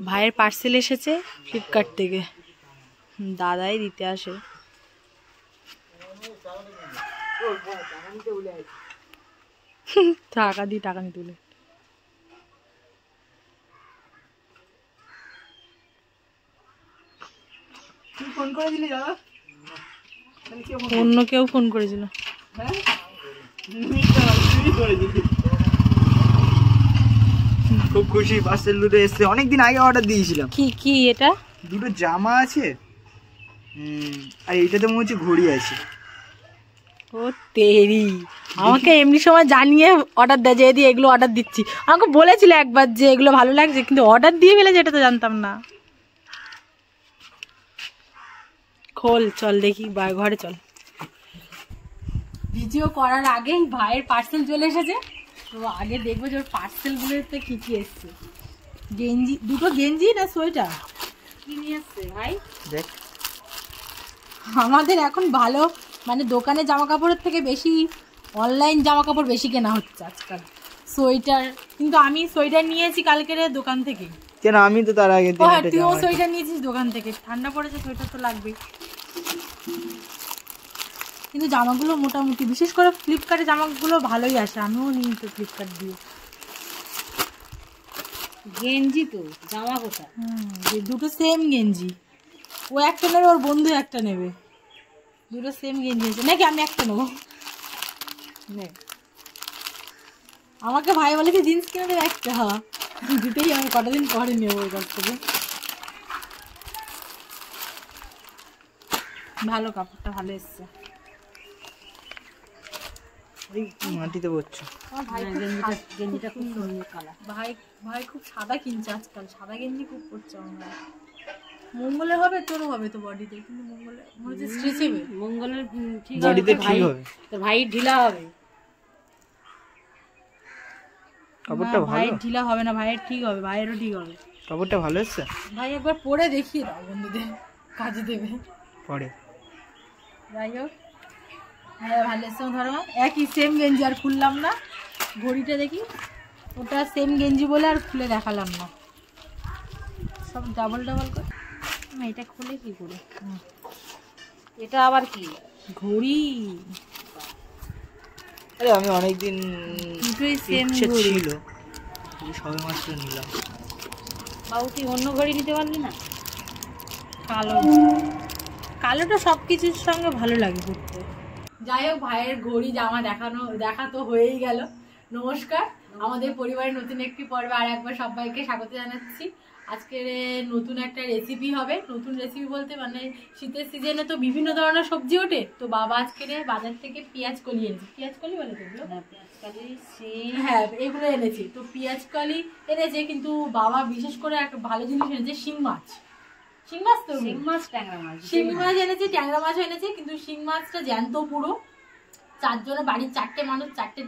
ভাইয়ের পার্সেল এসেছে ফ্লিপকার্ট থেকে, দাদাই দিতে আসে। টাকা দিয়ে টাকা নিতে বলে। ফোন করে দিলি দাদা? অন্য কেউ ফোন করেছিল। খুব খুশি, পার্সেল দুটো এসছে। অনেকদিন আগে অর্ডার দিয়েছিলাম। কি কি এটা? দুটো জামা আছে আর এইটাতে মনে হচ্ছে ঘড়ি আছে। ও তেরি, আমাকে এমনি সময় জানিয়ে অর্ডার দেয় যে এদি এগুলো অর্ডার দিচ্ছি। আমাকে বলেছিল একবার যে এগুলো ভালো লাগছে, কিন্তু অর্ডার দিয়ে ফেলেছে এটা তো জানতাম না। খোল, চল দেখি ঘরে চল। ভিডিও করার আগেই ভাইয়ের পার্সেল চলে এসেছে, তো আগে দেখবো যে ওর পার্সেলগুলোতে কি কি এসছে। গেঞ্জি, দুটো গেঞ্জি না সোয়েটার কি নিয়ে এসছে ভাই দেখ। আমাদের এখন ভালো মানে দোকানে জামা কাপড়ের থেকে বেশি অনলাইন জামা কাপড় বেশি কেনা হচ্ছে আজকাল। সোয়েটার, কিন্তু আমি সোয়েটার নিয়েছি কালকের দোকান থেকে। কেন? আমি তো তার আগে তুইও সোয়েটার নিয়েছিস দোকান থেকে, ঠান্ডা পড়েছে, সোয়েটার তো লাগবেই। কিন্তু জামাগুলো মোটামুটি, বিশেষ করে ফ্লিপকার্টে জামাগুলো ভালোই আসে, আমিও নিই তো ফ্লিপকার্ট দিয়ে। গেঞ্জি তো জামা কোথা? দুটো সেম গেঞ্জি, ও একটা নেবে, ওর বন্ধু একটা নেবে, দুটো সেম গেঞ্জি আছে নাকি? আমি একটা নেবো। আমাকে ভাই বলে কি জিন্স কিনে দেবে একটা, দিতেই আমি কটা দিন পরে নেবো ওই কাছ থেকে। ভালো, কাপড়টা ভালো এসছে। মাটিতে পড়ছো। গেঞ্জিটা খুব সুন্দর কালার। ভাই খুব সাদা কিনছে আজকাল, সাদা গেঞ্জি খুব পড়ছে আমরা। মঙ্গলে হবে, তোরও হবে তো বডিতে, কিন্তু মঙ্গলে মনে হচ্ছে স্ট্রেচ হবে। মঙ্গলের ঠিক বডিতে ঠিক হবে, তোর ভাই ঢিলা হবে। কাপড়টা ভালো। ভাইয়ের ঢিলা হবে না, ভাইয়ের ঠিক হবে, ভাইয়েরও ঠিক হবে। কাপড়টা ভালো এসছে। ভাই একবার পরে দেখিয়ে দাও বন্ধুদের, কাজে দেবে পরে। যাই হোক, হ্যাঁ ভালো এসছে। ধরো একই সেম গেঞ্জি, আর খুললাম না। ঘড়িটা দেখি, ওটা সেম গেঞ্জি বলে আর খুলে দেখালাম না, সব ডাবল ডাবল করে। এটা খুলে কি করে? এটা আবার কি? ঘড়ি। আরে আমি অনেকদিন দুটোই সেম ছিল, সবে মাত্র নিলাম। বাবু তুই অন্য ঘড়ি নিতে পারলি না? কালো, কালোটা সব কিছুর সঙ্গে ভালো লাগে পরতে। যাই হোক, ভাইয়ের ঘড়ি জামা দেখা তো হয়েই গেল। নমস্কার, আমাদের পরিবারের নতুন একটি পর্বে আর একবার সবাইকে স্বাগত জানাচ্ছি। আজকের নতুন একটা রেসিপি হবে। নতুন রেসিপি বলতে মানে শীতের সিজনে তো বিভিন্ন ধরনের সবজি ওঠে, তো বাবা আজকের বাজার থেকে পেঁয়াজ কলি এনেছে। পেঁয়াজ কলি বলে তো এগুলো? হ্যাঁ, এগুলো এনেছি। তো পেঁয়াজ কলি এনেছে, কিন্তু বাবা বিশেষ করে একটা ভালো জিনিস এনেছে, শিং মাছ। শিং মাছ তো ট্যাংরা মাছ, শিং মাছ এনেছে, ট্যাংরা মাছও এনেছে, কিন্তু শিং মাছটা জ্যান্ত পুরো। চারজনে, বাড়ির 4টে মানুষ, 4টে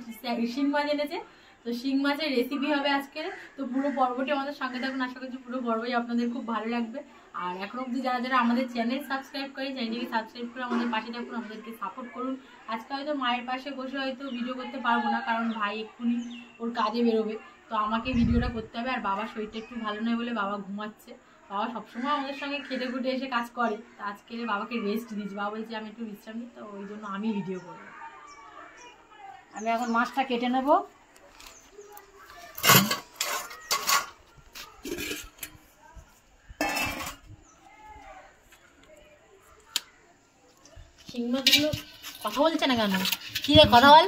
শিং মাছ এনেছে। তো শিং মাছের রেসিপি হবে আজকের। তো পুরো পর্বটি আমাদের সঙ্গে থাকুন, আশা করছি পুরো পর্বই আপনাদের খুব ভালো লাগবে। আর এখন অবধি যারা যারা আমাদের চ্যানেল সাবস্ক্রাইব করে, চ্যানেলটিকে সাবস্ক্রাইব করে আমাদের পাশে থাকুন, আমাদেরকে সাপোর্ট করুন। আজকে হয়তো মায়ের পাশে বসে হয়তো ভিডিও করতে পারবো না, কারণ ভাই এক্ষুনি ওর কাজে বেরোবে, তো আমাকে ভিডিওটা করতে হবে। আর বাবার শরীরটা একটু ভালো নয় বলে বাবা ঘুমাচ্ছে। বাবা সবসময় আমাদের সঙ্গে খেটে খুটে এসে কাজ করে, তো আজকে বাবাকে রেস্ট দিচ্ছি। বাবা বলছে আমি একটু বিশ্রাম নিই, তো ওই জন্য আমি ভিডিও করবো। আমি এখন মাছটা কেটে নেব। শিং মাছগুলো কথা বলছে না কেন? কি রে, কথা বল।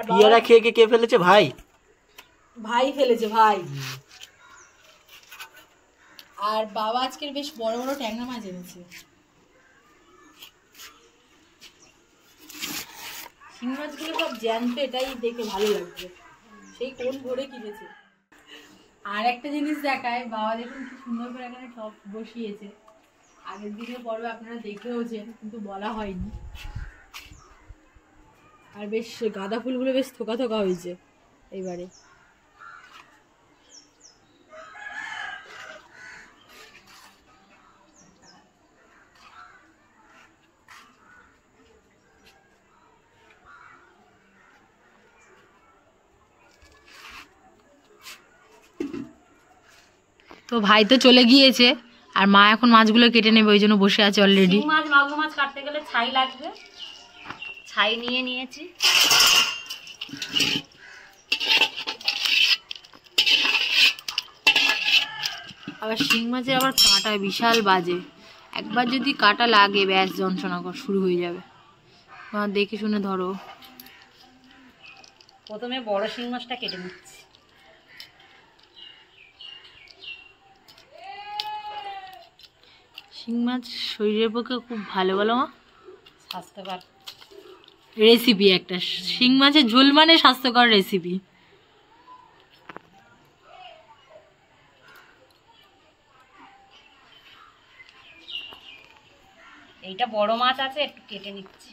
পিয়ারা খেয়ে কে ফেলেছে? ভাই ভাই ফেলেছে, ভাই। আর বাবা আজকের বেশ বড় বড় ট্যাংরা মাছ এনেছে। শিং মাছগুলো সব জ্যান্ত, এটাই দেখে ভালো লাগছে, সেই কোন ভরে কিনেছে। আর একটা জিনিস দেখায়, বাবা দেখুন কি সুন্দর করে এখানে টপ বসিয়েছে। আগের দিনের পর্বে আপনারা দেখেওছেন, কিন্তু বলা হয়নি। আর বেশ গাঁদা ফুলগুলো বেশ থোকা থোকা হয়েছে এইবারে। তো ভাই তো চলে গিয়েছে, আর মা এখন মাছগুলো কেটে নেবে, ওই জন্য বসে আছে অলরেডি। শিং মাছ মাগুর মাছ কাটতে গেলে ছাই লাগবে, ছাই নিয়ে নিয়েছি। আবার শিং মাছের আবার কাঁটা বিশাল বাজে, একবার যদি কাঁটা লাগে ব্যাস যন্ত্রণা শুরু হয়ে যাবে। দেখে শুনে ধরো। প্রথমে বড় শিং মাছটা কেটে নিচ্ছি। শিং মাছ শরীরের পক্ষে খুব ভালো, বলো মা? স্বাস্থ্যকর রেসিপি একটা, শিং মাছের ঝোল মানে স্বাস্থ্যকর রেসিপি। এইটা বড় মাছ আছে, একটু কেটে নিচ্ছি।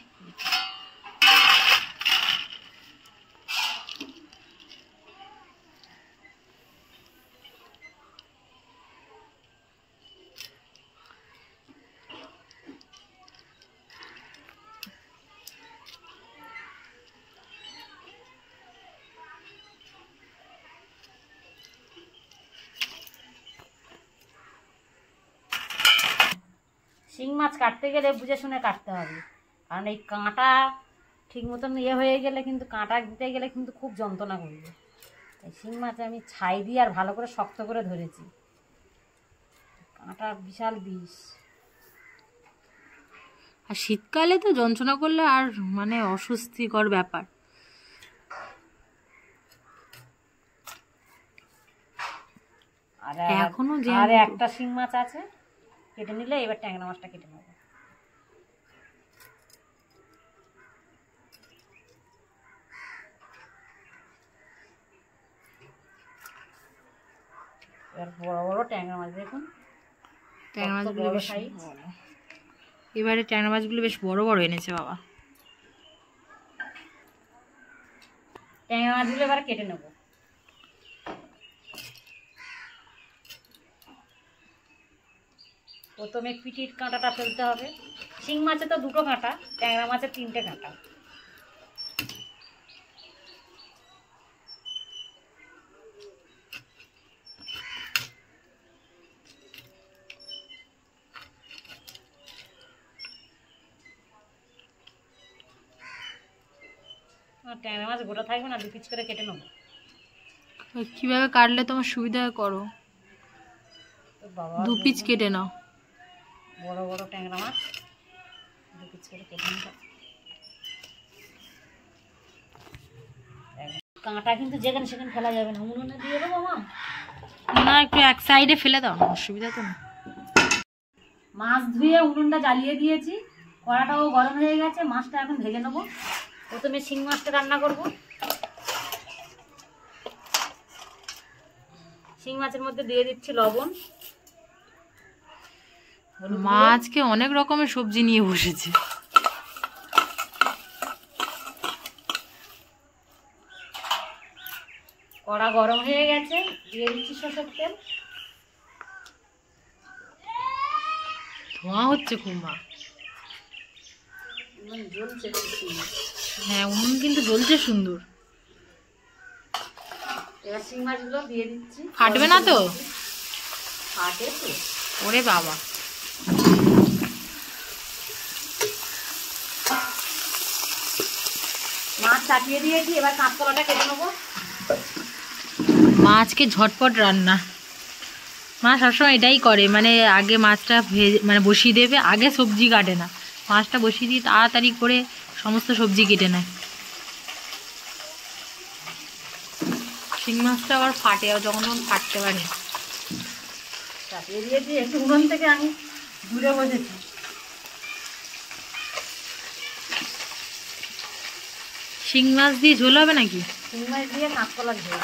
শিং মাছ কাটতে গেলে বুঝে শুনে কাটতে হবে, কারণ এই কাঁটা ঠিক মতন হয়ে গেলে কিন্তু কাঁটা দিতে গেলে কিন্তু খুব যন্ত্রণা করবে। এই শিং মাছ আমি ছাই দিয়ে আর ভালো করে শক্ত করে ধরেছি, কাঁটা বিশাল বিষ। আর শীতকালে তো যন্ত্রণা করলে আর মানে অস্বস্তিকর ব্যাপার। এখনো আর একটা শিং মাছ আছে কেটে নিলে, এবার ট্যাংরা মাছটা কেটে নেব। এবার বড় বড় ট্যাংরা মাছ দেখুন, ট্যাংরা মাছগুলো বেশ, এবারে ট্যাংরা মাছগুলো বেশ বড় বড় এনেছে বাবা। ট্যাংরা মাছগুলো এবার কেটে নেব। প্রথমে পিঠির কাঁটাটা ফেলতে হবে। শিং মাছে তো 2টো কাঁটা, ট্যাংরা মাছে 3টে কাঁটা। ট্যাংরা মাছ গোটা থাকবে না, 2 পিস করে কেটে নেবো। কিভাবে কাটলে তোমার সুবিধা করো? বাবা 2 পিস কেটে নাও। বড় বড় ট্যাংরা মাছ 2 পিস করে কেটে নিতে। কাঁটা কিন্তু যেখানে সেখানে ফেলা যাবে না, উনুনে দিয়ে দেবো মা। না, একটু এক সাইডে ফেলে দাও, অসুবিধা তো না। মাছ ধুয়ে উনুনটা জ্বালিয়ে দিয়েছি, কড়াটাও গরম হয়ে গেছে। মাছটা এখন ভেজে নেবো। প্রথমে শিং মাছটা রান্না করব। শিং মাছের মধ্যে দিয়ে দিচ্ছি লবণ। মা আজকে অনেক রকমের সবজি নিয়ে বসেছে। কড়া গরম হয়ে গেছে, দিয়ে দিচ্ছি সরষের তেল। ধোঁয়া হচ্ছে খুব মা। জ্বলছে, হ্যাঁ উনুন কিন্তু জ্বলছে সুন্দর। এবার শিং মাছগুলো দিয়ে দিচ্ছি। ফাটবে না তো? ফাটে তো। ওরে বাবা, মাছ চাপিয়ে দিয়েছি, এবার কাঁচকলাটা কেটে নেবো। মা আজকে ঝটপট রান্না। মা সবসময় এটাই করে, মানে আগে মাছটা মানে বসিয়ে দেবে, আগে সবজি কাটে না, মাছটা বসিয়ে দিয়ে তাড়াতাড়ি করে সমস্ত সবজি কেটে নেয়। শিং মাছটা আবার ফাটে, যখন তখন ফাটতে পারে। চাপিয়ে দিয়েছি, একটু উনুন থেকে আমি দূরে বসেছি। শিং মাছ দিয়ে ঝোল হবে নাকি? শিং মাছ দিয়ে কাঁচকলার ঝোল।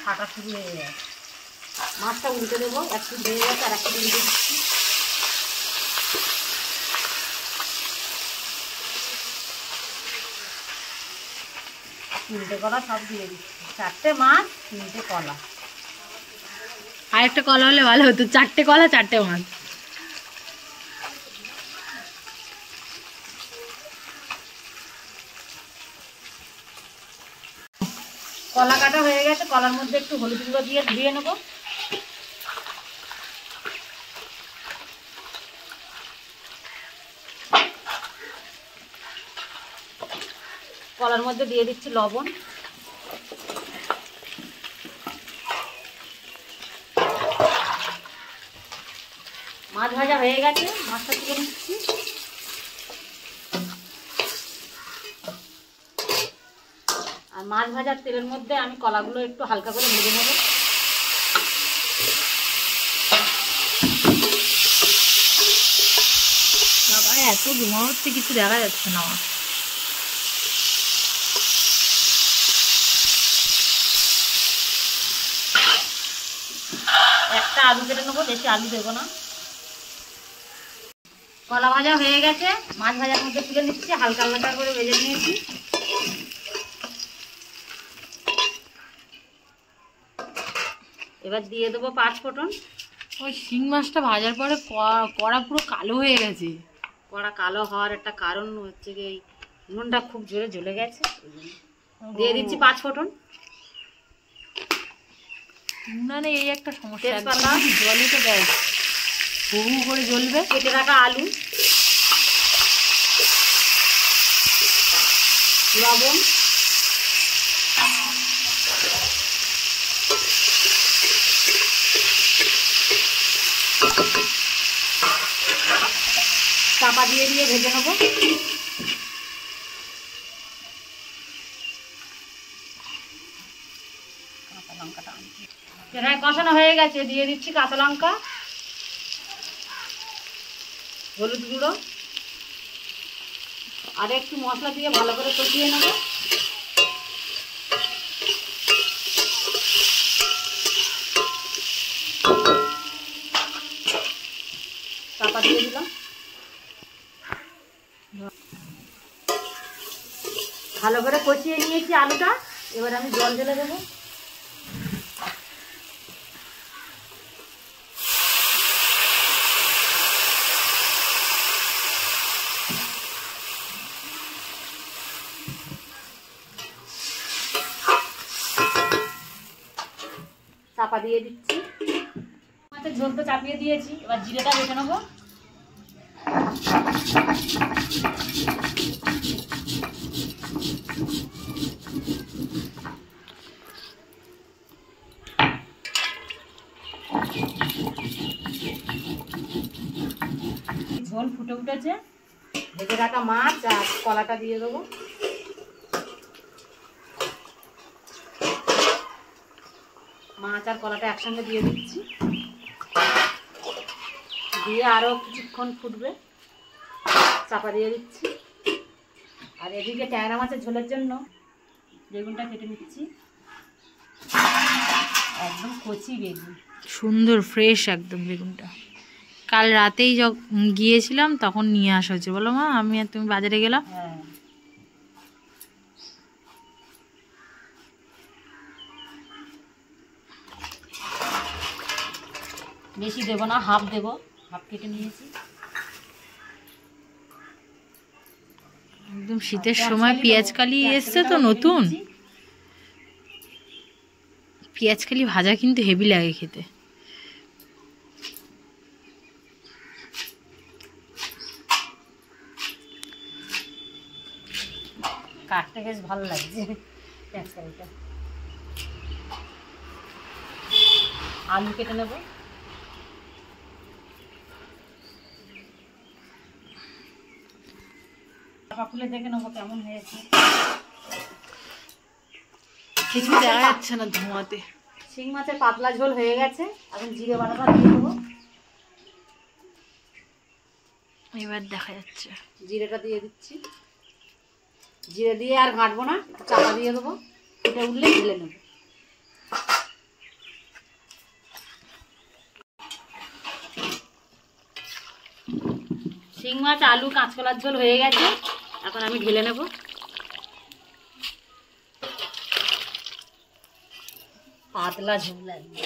ফাটা শুরু হয়ে গেছে, মাছটা উল্টে দেবো। একটু হয়ে গেছে, আর একটু উল্টে দিচ্ছি। তিনটে কলা সব দিয়ে দিচ্ছি। 4টে মাছ, 3টে কলা। আর একটা কলা হলে ভালো হতো, 4টে কলা 4টে মাছ। কলা কাটা হয়ে গেছে, কলার মধ্যে একটু হলুদ গুঁড়ো দিয়ে ধুয়ে নেবো। কলার মধ্যে দিয়ে দিচ্ছি লবণ, মাছ ভাজা হয়ে গেছে, মাছটা তুলে নিচ্ছি। আর মাছ ভাজার তেলের মধ্যে আমি কলাগুলো একটু হালকা করে ভেজে নেব। বাবা এত ধোঁয়া হচ্ছে কিছু দেখা যাচ্ছে না আমার। একটা আলু কেটে নেবো, বেশি আলু দেবো না। কলা ভাজা হয়ে গেছে, মাছ ভাজার মধ্যে তুলে নিচ্ছি, হালকা হালকা করে ভেজে নিয়েছি। এবার দিয়ে দেবো 5 ফোঁটন। ওই শিং মাছটা ভাজার পরে কড়া পুরো কালো হয়ে গেছে। কড়া কালো হওয়ার একটা কারণ হচ্ছে কি এই নুনটা খুব জোরে জ্বলে গেছে, দিয়ে দিচ্ছি 5 ফোঁটন। উনানে এই একটা সমস্যা, তেজপাতা, জলে তো দেয় হু হু করে জ্বলবে। কেটে রাখা আলু, লবণ, চাপা দিয়ে দিয়ে ভেজে নেবো। কাঁচা লঙ্কাটা এখানে কষানো হয়ে গেছে, দিয়ে দিচ্ছি কাঁচা লঙ্কা, হলুদ গুঁড়ো, আর একটু মশলা দিয়ে ভালো করে কষিয়ে নেব। চাপা দিয়ে দিলাম, ভালো করে কষিয়ে নিয়েছি আলুটা। এবার আমি জল ঢেলে দেবো। চাপা দিয়ে দিচ্ছি, মাছের ঝোল তো চাপিয়ে দিয়েছি। এবার জিরেটা বেটে নেবো। ঝোল ফুটে উঠেছে, ভেজে রাখা মাছ আর কলাটা দিয়ে দেবো। মাছ আর কলাটা একসঙ্গে দিয়ে দিচ্ছি, দিয়ে আরো কিছুক্ষণ ফুটবে, চাপা দিয়ে দিচ্ছি। আর এদিকে ট্যাংরা মাছের ঝোলের জন্য বেগুনটা কেটে নিচ্ছি, একদম কচি বেগুন, সুন্দর ফ্রেশ একদম বেগুনটা। কাল রাতেই গিয়েছিলাম তখন নিয়ে আসা হয়েছে। বলো মা, আমি আর তুমি বাজারে গেলাম। হ্যাঁ বেশি দেবো না, হাফ দেবো, হাফ কেটে নিয়েছি। একদম শীতের সময় পেঁয়াজকালি এসছে তো নতুন, পেঁয়াজকালি ভাজা কিন্তু হেভি লাগে খেতে। কাটতে বেশ ভালো লাগছে পেঁয়াজকালিটা। আলু কেটে নেবো, খুলে দেখে নেবো কেমন হয়েছে। কিছু দেখা যাচ্ছে না ধোঁয়াতে। শিং মাছের পাতলা ঝোল হয়ে গেছে, এখন জিরে বাটাটা দিয়ে দেবো। এবার দেখা যাচ্ছে, জিরেটা দিয়ে দিচ্ছি, জিরে দিয়ে আর ঘাঁটবো না, চাপা দিয়ে দেবো, এটা উঠলে ঢেলে নেবো। শিং মাছ আলু কাঁচকলার ঝোল হয়ে গেছে, এখন আমি ঢেলে নেব। পাতলা ঝোল লাগবে,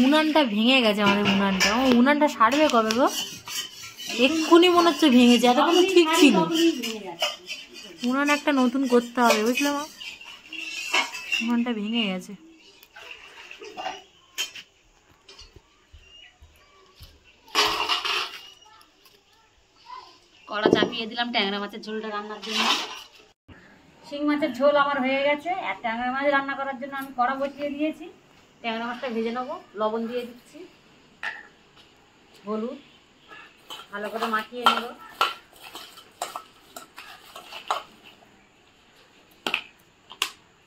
উনানটা ভেঙে গেছে আমাদের উনানটা। আমার উনানটা সারবে কবে গো? এক্ষুনি মনে হচ্ছে ভেঙেছে, এতক্ষণ ঠিক ছিল। উনান একটা নতুন করতে হবে বুঝলাম, উনানটা ভেঙে গেছে। কড়া চাপিয়ে দিলাম ট্যাংরা মাছের ঝোলটা রান্নার জন্য। শিং মাছের ঝোল আমার হয়ে গেছে, আর ট্যাংরা মাছ রান্না করার জন্য আমি কড়া বসিয়ে দিয়েছি। ট্যাংরা মাছটা ভেজে নেবো, লবণ দিয়ে দিচ্ছি, হলুদ ভালো করে মাখিয়ে নেব।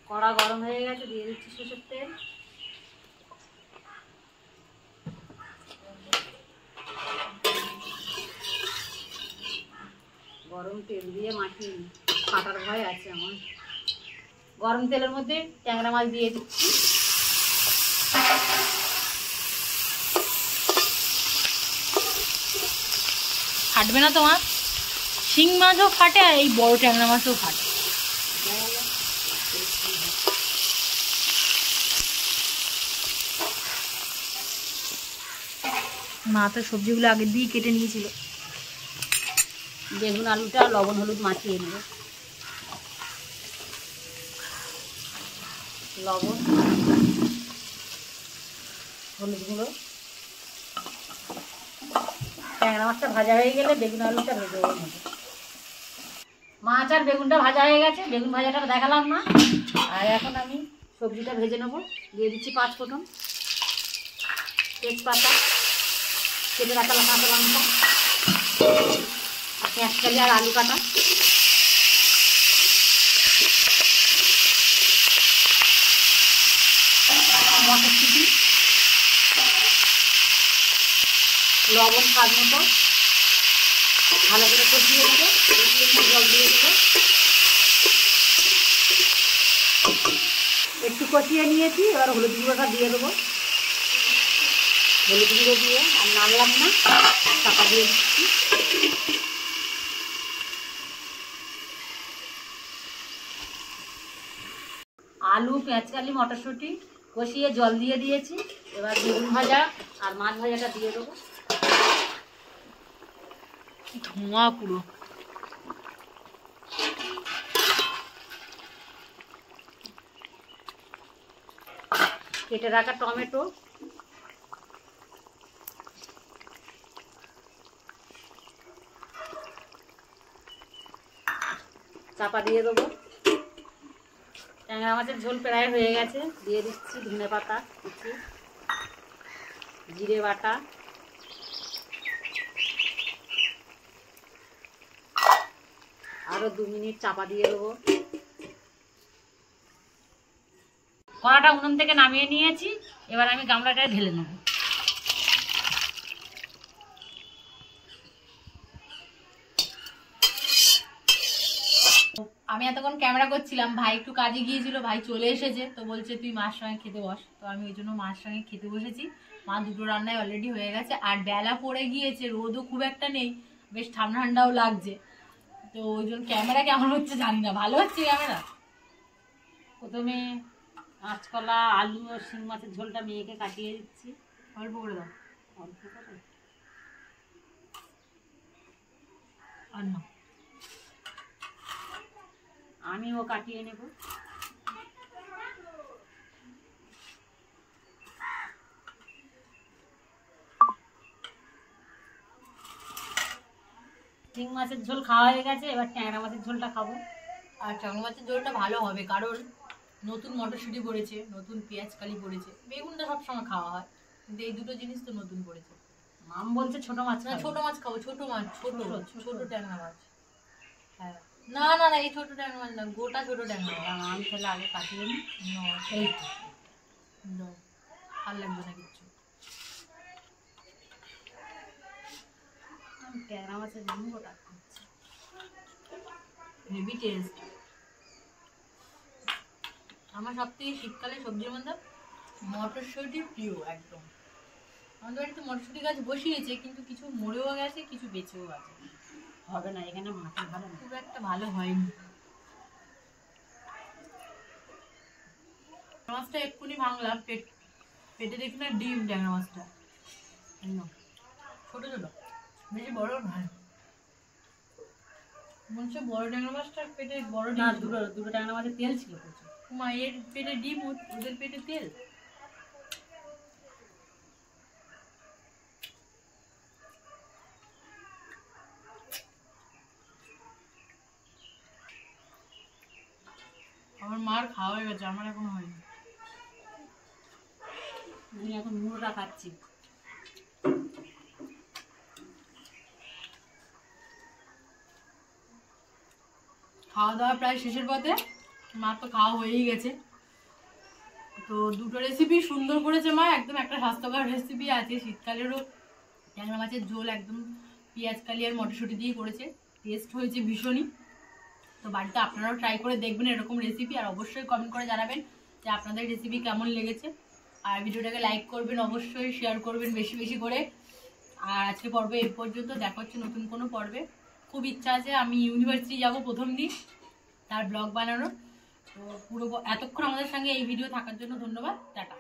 কড়া গরম হয়ে গেছে, দিয়ে দিচ্ছি সরষের তেল। গরম তেল দিয়ে মাখিয়ে নিই, কাটার ভয় আছে আমার। গরম তেলের মধ্যে ট্যাংরা মাছ দিয়ে দিচ্ছি। ফাটবে না তোমার? শিং মাছও ফাটে আর এই বড় ট্যাংরা মাছও ফাটে। মা তো সবজিগুলো আগে দিয়ে কেটে নিয়েছিল। বেগুন আলুটা লবণ হলুদ মাখিয়ে নেব। লবণ হলুদ গুঁড়ো। ট্যাংরা মাছটা ভাজা হয়ে গেলে বেগুন আলুটা ভেজে নেব। মাছ আর বেগুনটা ভাজা হয়ে গেছে, বেগুন ভাজাটা দেখালাম না। আর এখন আমি সবজিটা ভেজে নেব। দিয়ে দিচ্ছি 5 ফোঁটন, তেজপাতা, কেটে রাখা কাঁচা লঙ্কা, আর পেঁয়াজকালি আর আলু কাটা। মটরশুঁটি, লবণ স্বাদ মতো, ভালো করে কষিয়ে নেবো। জল দিয়ে দেবো, একটু কষিয়ে নিয়েছি। এবার হলুদ গুঁড়োটা দিয়ে দেবো। হলুদ গুঁড়ো দিয়ে আর নাড়লাম না, চাপা দিয়ে দিচ্ছি। আলু পেঁয়াজকালি মটরশুঁটি কষিয়ে জল দিয়ে দিয়েছি। এবার বেগুন ভাজা আর মাছ ভাজাটা দিয়ে দেবো। ধোঁয়া পুরো। কেটে রাখা টমেটো, চাপা দিয়ে দেবো। ট্যাংরা মাছের ঝোল প্রায় হয়ে গেছে, দিয়ে দিচ্ছি ধনে পাতা কুচি, জিরে বাটা, আরো 2 মিনিট চাপা দিয়ে দেবো। কড়াটা উনুন থেকে নামিয়ে নিয়েছি, এবার আমি গামলাটায় ঢেলে নেব। আমি এতক্ষণ ক্যামেরা করছিলাম, ভাই একটু কাজে গিয়েছিল, ভাই চলে এসেছে, তো বলছে তুই মার সঙ্গে খেতে বস। তো আমি ওই জন্য মার সঙ্গে খেতে বসেছি। মা দুটো রান্নায় অলরেডি হয়ে গেছে, আর বেলা পড়ে গিয়েছে, রোদও খুব একটা নেই, বেশ ঠান্ডা ঠান্ডাও লাগছে। তো ওই জন্য ক্যামেরা কেমন হচ্ছে জানি না, ভালো হচ্ছে ক্যামেরা। প্রথমে কাঁচকলা আলু আর শিং মাছের ঝোলটা মেয়েকে কাটিয়ে দিচ্ছি। অল্প করে দাও, অল্প করে আর না আমিও কাটিয়ে নেব। শিং মাছের ঝোল খাওয়া হয়ে গেছে, এবার ট্যাংরা মাছের ঝোলটা খাবো। আর ট্যাংরা মাছের ঝোলটা ভালো হবে, কারণ নতুন মটরশুঁটি পড়েছে, নতুন পেঁয়াজ কালি পড়েছে। বেগুনটা সবসময় খাওয়া হয়, কিন্তু এই দুটো জিনিস তো নতুন পড়েছে। মাম বলছে ছোট মাছ না, খাবে। ছোট মাছ খাবো, ছোট মাছ, ছোট ছোট। ছোট ট্যাংরা মাছ। হ্যাঁ, না না না, এই ছোট ট্যাংরা মাছ না, গোটা ছোট ট্যাংরা মাছ। আমি তাহলে আগে কাটিয়ে নিই। এই তো আর লাগবে না কিচ্ছু। আমি ট্যাংরা মাছের ঝোলটা খাচ্ছি। Heavy taste. আমার সব থেকে শীতকালে সবজির মধ্যে মটরশুঁটি প্রিয় একদম। আমাদের বাড়িতে মটরশুঁটি গাছ বসিয়েছে, কিন্তু কিছু মরেও গেছে, কিছু বেঁচেও গেছে। হবে না, এখানে মাথা ভালো না। খুব একটা ভালো হয়নি। মাছটা এক্ষুনি ভাঙলাম, পেট পেটে দেখি না ডিম ট্যাংরা মাছটা, ছোট ছোট, বেশি বড় নয়। মনে হচ্ছে বড় ট্যাংরা মাছটা পেটে বড় না, ডিম। দুটো ট্যাংরা মাছের তেল ছিল প্রচুর। মায়ের পেটে ডিম, ওদের পেটে তেল। আমার মার খাওয়া হয়ে গেছে, আমার এখনো হয়নি। আমি এখন মুড়োটা খাচ্ছি। খাওয়া দাওয়া প্রায় শেষের পথে, মা তো খাওয়া হয়েই গেছে। তো দুটো রেসিপি সুন্দর করেছে মা, একদম একটা স্বাস্থ্যকর রেসিপি আছে। শীতকালেরও ট্যাংরা মাছের ঝোল একদম পেঁয়াজ কালি আর মটরশুঁটি দিয়ে করেছে, টেস্ট হয়েছে ভীষণই। তো বাড়িতে আপনারাও ট্রাই করে দেখবেন এরকম রেসিপি, আর অবশ্যই কমেন্ট করে জানাবেন যে আপনাদের রেসিপি কেমন লেগেছে। আর ভিডিওটাকে লাইক করবেন, অবশ্যই শেয়ার করবেন বেশি বেশি করে। আর আজকে পর্বে এই পর্যন্ত, দেখা হচ্ছে নতুন কোনো পর্বে। খুব ইচ্ছা আছে আমি ইউনিভার্সিটি যাব প্রথম দিন, তার ব্লগ বানানোর। তো পুরো এতক্ষণ আমাদের সঙ্গে এই ভিডিও থাকার জন্য ধন্যবাদ, টাটা।